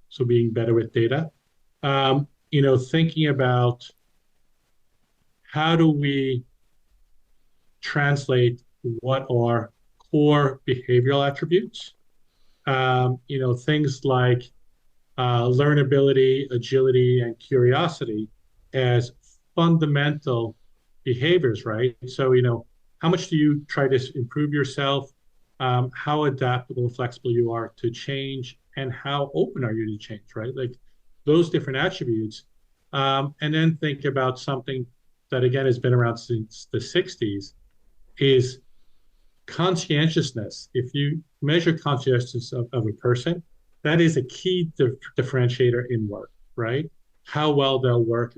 So being better with data, thinking about how do we translate what are core behavioral attributes, things like learnability, agility, and curiosity as fundamental behaviors, right? So, how much do you try to improve yourself? How adaptable and flexible you are to change, and how open are you to change, right? Like those different attributes. And then think about something that, again, has been around since the 60s is conscientiousness. If you measure conscientiousness of a person, that is a key differentiator in work, right? How well they'll work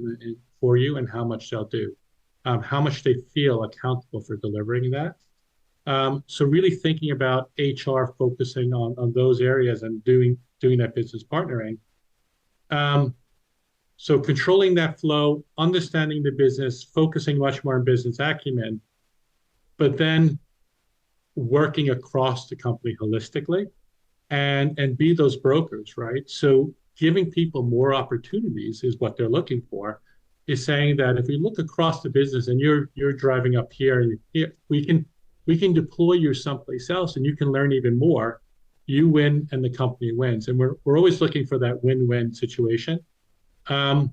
for you and how much they'll do, how much they feel accountable for delivering that. So really thinking about HR focusing on those areas and doing that business partnering. So controlling that flow, understanding the business, focusing much more on business acumen, but then working across the company holistically and be those brokers, right? So giving people more opportunities is what they're looking for, is saying that if we look across the business and you're driving up here and here, we can deploy you someplace else and you can learn even more. You win and the company wins. And we're always looking for that win-win situation. And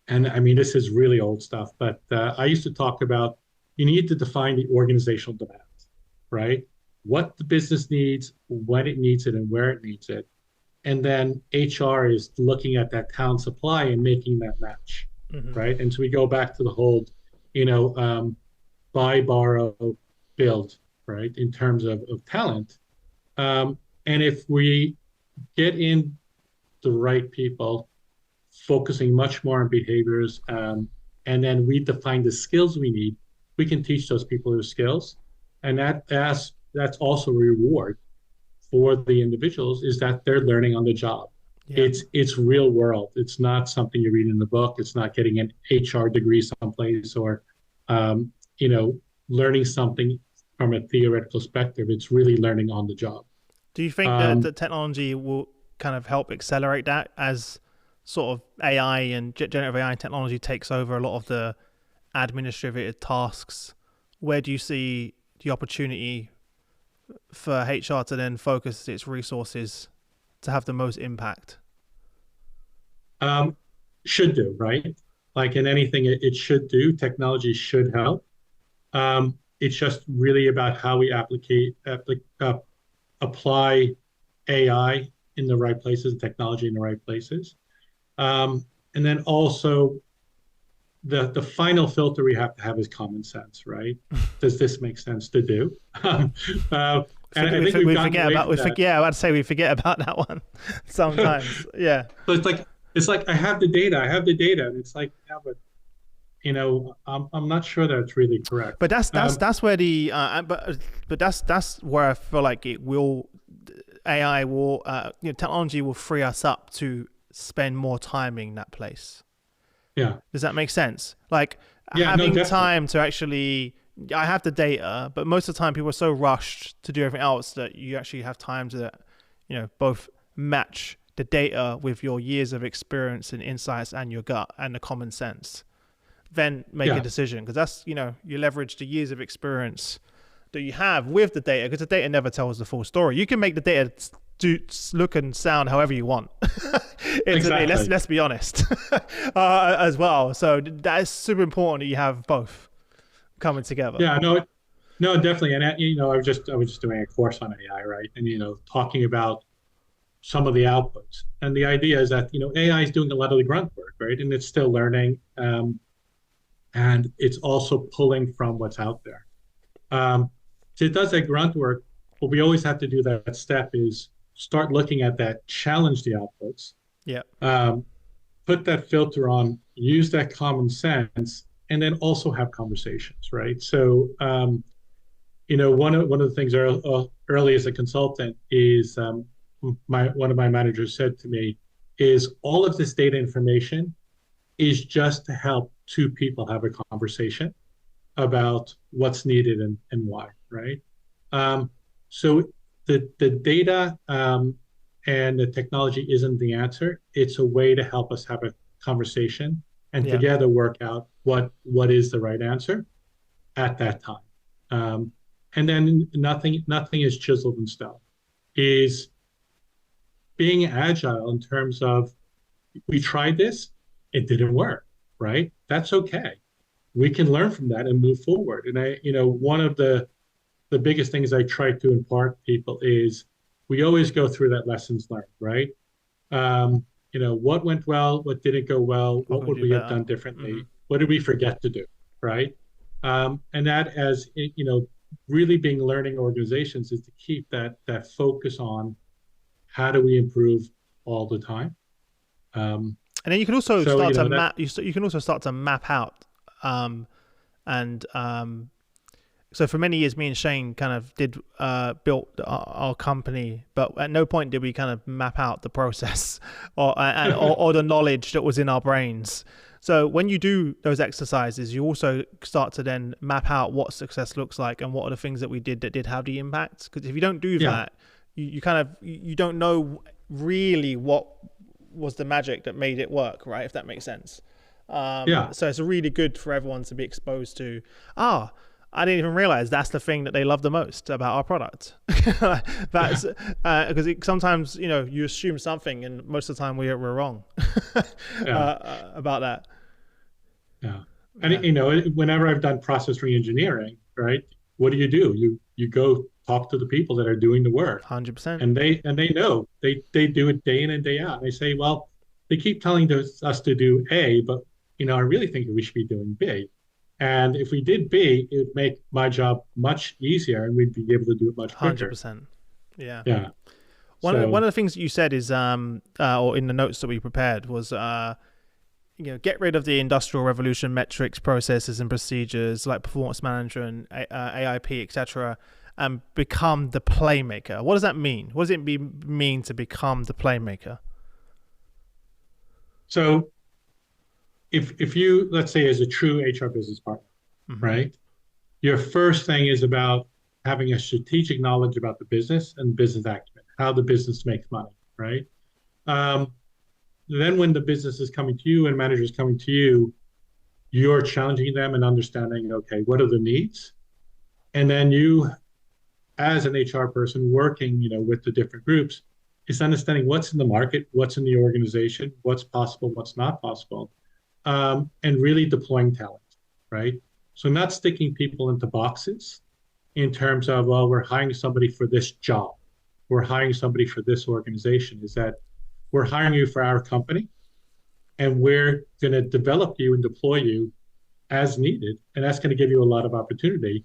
I mean, this is really old stuff, but I used to talk about you need to define the organizational demands, right? What the business needs, when it needs it, and where it needs it. And then HR is looking at that talent supply and making that match, right? And so we go back to the whole, buy, borrow, build, right? In terms of talent. And if we get in the right people, focusing much more on behaviors, and then we define the skills we need, we can teach those people their skills. And that's also a reward for the individuals, is that they're learning on the job. Yeah. It's real world. It's not something you read in the book. It's not getting an HR degree someplace or learning something from a theoretical perspective. It's really learning on the job.
Do you think that the technology will kind of help accelerate that as sort of AI and generative AI technology takes over a lot of the administrative tasks, where do you see the opportunity for HR to then focus its resources to have the most impact?
Um, should do, right? Like in anything, it should do. Technology should help. It's just really about how we apply AI in the right places, technology in the right places. And then also the final filter we have to have is common sense, right? Does this make sense to do? And I think we've gotten away from that.
Yeah, I'd say we forget about that one sometimes. Yeah.
So it's like I have the data, and it's like, yeah, but I'm not sure that's really correct.
But that's where the but that's where I feel like AI will technology will free us up to spend more time in that place.
Yeah.
Does that make sense? Like
Yeah,
having
no,
time to actually, I have the data, but most of the time people are so rushed to do everything else that you actually have time to, both match the data with your years of experience and insights and your gut and the common sense. Then make a decision, because that's, you leverage the years of experience that you have with the data, because the data never tells the full story. You can make the data look and sound however you want.
Exactly.
Let's be honest, as well. So that is super important that you have both coming together.
Yeah, no, definitely. And I was just doing a course on AI, right? And talking about some of the outputs. And the idea is that AI is doing a lot of the grunt work, right? And it's still learning, and it's also pulling from what's out there. So it does that grunt work. What we always have to do that step is start looking at that, challenge the outputs.
Yeah.
Put that filter on, use that common sense, and then also have conversations, right? So, one of the things early as a consultant is one of my managers said to me is all of this data information is just to help two people have a conversation about what's needed and why, right? So the data and the technology isn't the answer. It's a way to help us have a conversation and together work out what is the right answer at that time. And then nothing is chiseled in stone. Is being agile in terms of, we tried this, it didn't work, right? That's okay. We can learn from that and move forward. And one of the biggest things I try to impart to people is we always go through that lessons learned, right? What went well, what didn't go well, what would we have done differently? Mm-hmm. What did we forget to do, right? And that, as really being learning organizations, is to keep that focus on how do we improve all the time.
And then you can also start to map. You can also start to map out, so for many years, me and Shane kind of built our company, but at no point did we kind of map out the process or the knowledge that was in our brains. So when you do those exercises, you also start to then map out what success looks like and what are the things that we did that did have the impact. Because if you don't do that, you don't know really what was the magic that made it work, right? If that makes sense. So it's really good for everyone to be exposed to, I didn't even realize that's the thing that they love the most about our product. That's because sometimes, you assume something and most of the time we're wrong about that.
Yeah. And, whenever I've done process reengineering, right, what do? You go talk to the people that are doing the work.
100%.
And they know, they do it day in and day out. And they say, well, they keep telling us to do A, but, I really think we should be doing B. And if we did B, it would make my job much easier and we'd be able to do it much quicker.
100%. Yeah.
Yeah.
One of the things that you said is, or in the notes that we prepared was, get rid of the industrial revolution metrics, processes and procedures like performance management, AIP, etc., and become the playmaker. What does that mean? What does it mean to become the playmaker?
So if you, let's say, as a true HR business partner, mm-hmm. right, your first thing is about having a strategic knowledge about the business and business acumen, how the business makes money, right? then when the business is coming to you and managers coming to you, you're challenging them and understanding, okay, what are the needs? And then you, as an HR person working, with the different groups, is understanding what's in the market, what's in the organization, what's possible, what's not possible, and really deploying talent, right? So not sticking people into boxes in terms of, well, we're hiring somebody for this job, we're hiring somebody for this organization. Is that we're hiring you for our company, and we're going to develop you and deploy you as needed, and that's going to give you a lot of opportunity.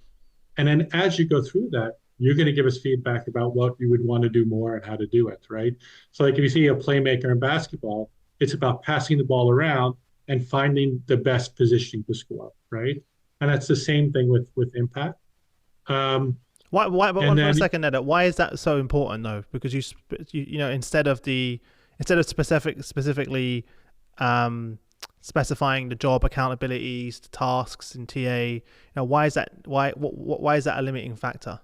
And then as you go through that, you're going to give us feedback about what you would want to do more and how to do it, right? So like if you see a playmaker in basketball, it's about passing the ball around and finding the best positioning to score, right? And that's the same thing with impact.
Why? But one for a second, Ed. Why is that so important, though? Because instead of specifically specifying the job accountabilities, the tasks in TA, why is that? Why is that a limiting factor?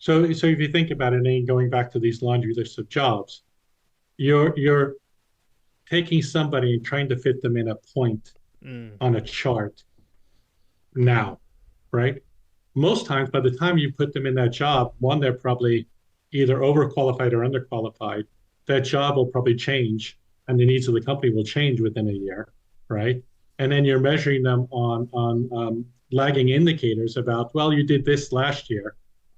So if you think about it, and going back to these laundry lists of jobs, you're taking somebody and trying to fit them in a point on a chart now, right? Most times, by the time you put them in that job, one, they're probably either overqualified or underqualified. That job will probably change, and the needs of the company will change within a year, right? And then you're measuring them on lagging indicators about, well, you did this last year,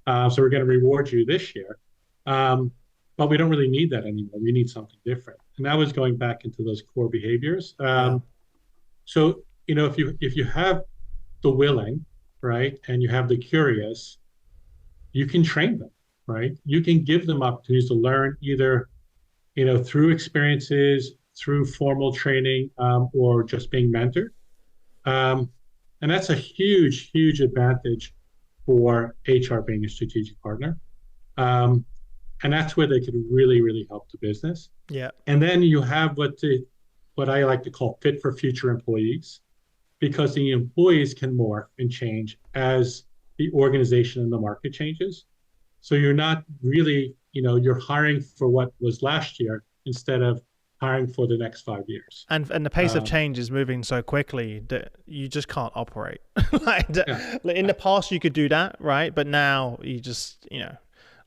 so we're going to reward you this year. But we don't really need that anymore. We need something different. And that was going back into those core behaviors. So, if you have the willing, right, and you have the curious, you can train them, right? You can give them opportunities to learn either, through experiences, through formal training, or just being mentored. And that's a huge, huge advantage for HR being a strategic partner. And that's where they can really, really help the business.
Yeah.
And then you have what I like to call fit for future employees, because the employees can morph and change as the organization and the market changes. So you're not really, you're hiring for what was last year instead of hiring for the next 5 years.
And the pace of change is moving so quickly that you just can't operate. In the past, you could do that, right? But now you just,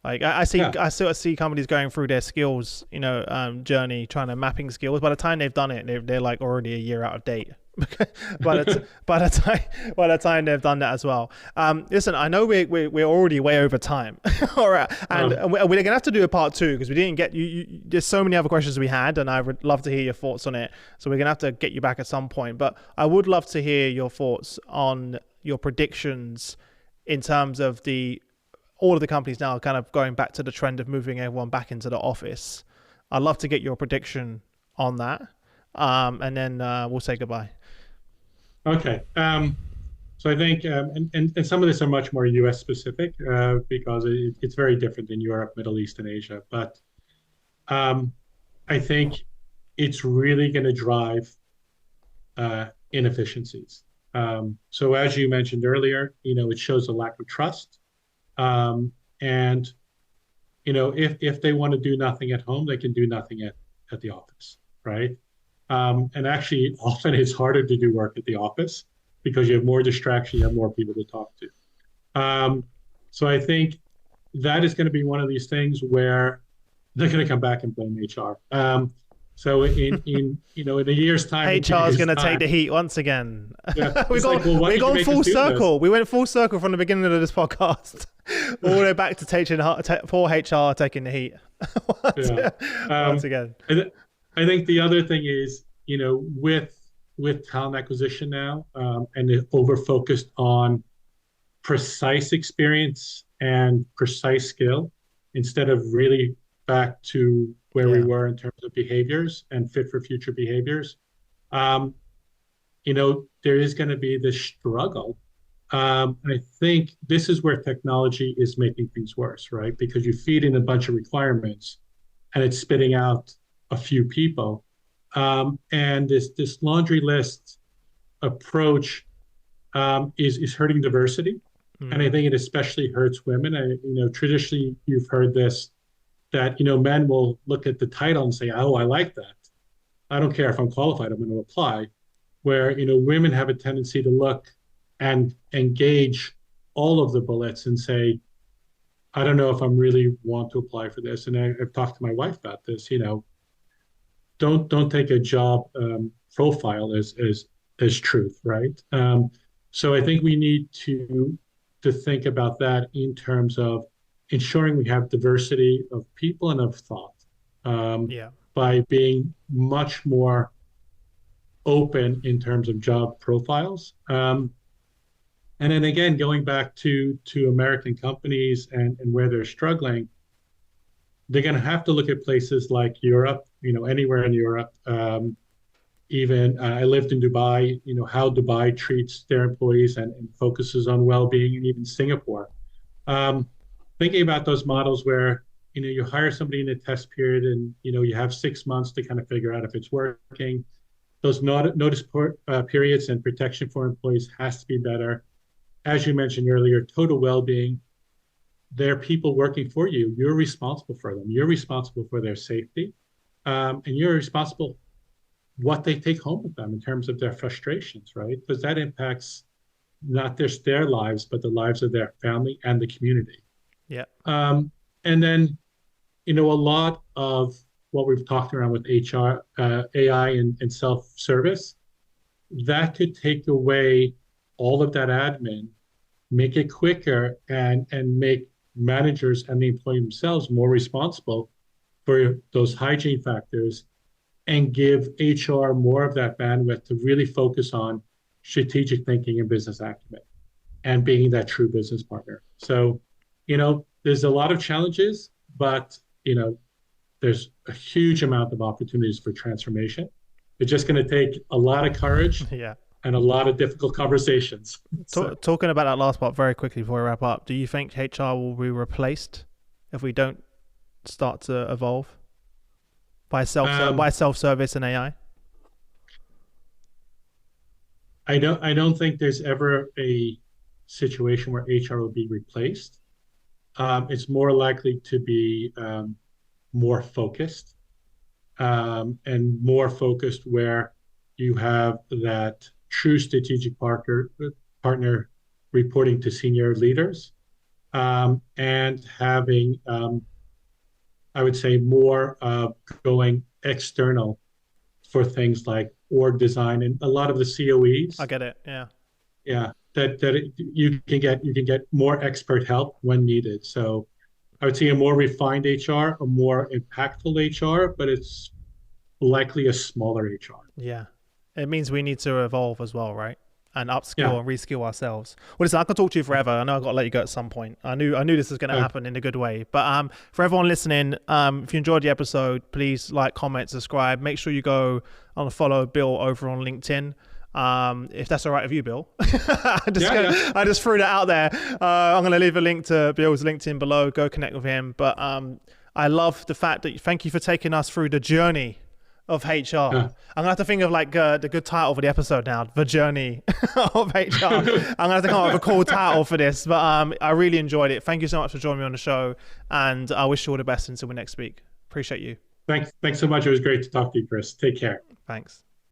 I sort of see companies going through their skills, journey, trying to mapping skills. By the time they've done it, they're like already a year out of date. by the time they've done that as well. Listen, I know we're already way over time. All right, and we're gonna have to do a part 2 because we didn't get you. There's so many other questions we had, and I would love to hear your thoughts on it. So we're gonna have to get you back at some point. But I would love to hear your thoughts on your predictions in terms of all of the companies now kind of going back to the trend of moving everyone back into the office. I'd love to get your prediction on that, and then we'll say goodbye.
Okay. So I think, and some of this are much more US specific because it's very different in Europe, Middle East, and Asia. But I think it's really going to drive inefficiencies. So as you mentioned earlier, it shows a lack of trust. And if they want to do nothing at home, they can do nothing at the office, right? And actually, often it's harder to do work at the office because you have more distraction, you have more people to talk to. So I think that is going to be one of these things where they're going to come back and blame HR. So in a year's time,
HR is going to take the heat once again.
Yeah,
we've gone full circle. We went full circle from the beginning of this podcast, all the way back to poor HR taking the heat once again.
I think the other thing is, with talent acquisition now, and it over-focused on precise experience and precise skill instead of really back to where we were in terms of behaviors and fit for future behaviors. There is going to be this struggle. And I think this is where technology is making things worse, right? Because you feed in a bunch of requirements and it's spitting out a few people. And this laundry list approach is hurting diversity. And I think it especially hurts women. Traditionally, you've heard this that, men will look at the title and say, oh, I like that. I don't care if I'm qualified, I'm going to apply. Where, women have a tendency to look and engage all of the bullets and say, I don't know if I'm really want to apply for this. And I've talked to my wife about this, don't take a job profile as truth, right? So I think we need to think about that in terms of ensuring we have diversity of people and of thought,
Yeah.
by being much more open in terms of job profiles. And then again, going back to American companies and where they're struggling, they're going to have to look at places like Europe, anywhere in Europe. Even I lived in Dubai, how Dubai treats their employees and focuses on well-being, and even Singapore. Thinking about those models where, you hire somebody in a test period and, you have 6 months to kind of figure out if it's working. Those notice periods and protection for employees has to be better. As you mentioned earlier, total well-being. They're people working for you. You're responsible for them. You're responsible for their safety, and you're responsible what they take home with them in terms of their frustrations, right? Because that impacts not just their lives, but the lives of their family and the community.
Yeah.
And then, a lot of what we've talked around with HR, AI, and self-service, that could take away all of that admin, make it quicker, and make managers and the employee themselves more responsible for those hygiene factors, and give HR more of that bandwidth to really focus on strategic thinking and business acumen and being that true business partner. So, there's a lot of challenges, but, there's a huge amount of opportunities for transformation. It's just going to take a lot of courage
Yeah.
and a lot of difficult conversations.
Talking about that last part very quickly before we wrap up, do you think HR will be replaced if we don't start to evolve by self-service and AI?
I don't think there's ever a situation where HR will be replaced. It's more likely to be more focused, and more focused where you have that true strategic partner reporting to senior leaders, and having, I would say, more going external for things like org design and a lot of the COEs.
I get it. Yeah.
Yeah, you can get more expert help when needed. So I would say a more refined HR, a more impactful HR, but it's likely a smaller HR.
Yeah. It means we need to evolve as well, right? And upskill and reskill ourselves. Well, listen, I could talk to you forever. I know I've got to let you go at some point. I knew this was going to happen in a good way. But for everyone listening, if you enjoyed the episode, please like, comment, subscribe. Make sure you go and follow Bill over on LinkedIn. If that's all right with you, Bill. I just threw that out there. I'm going to leave a link to Bill's LinkedIn below. Go connect with him. But I love the fact that thank you for taking us through the journey of HR. I'm going to have to think of like the good title for the episode now, The Journey of HR. I'm going to have to come up with a cool title for this. But I really enjoyed it. Thank you so much for joining me on the show. And I wish you all the best until we next week. Appreciate you.
Thanks so much. It was great to talk to you, Chris. Take care.
Thanks.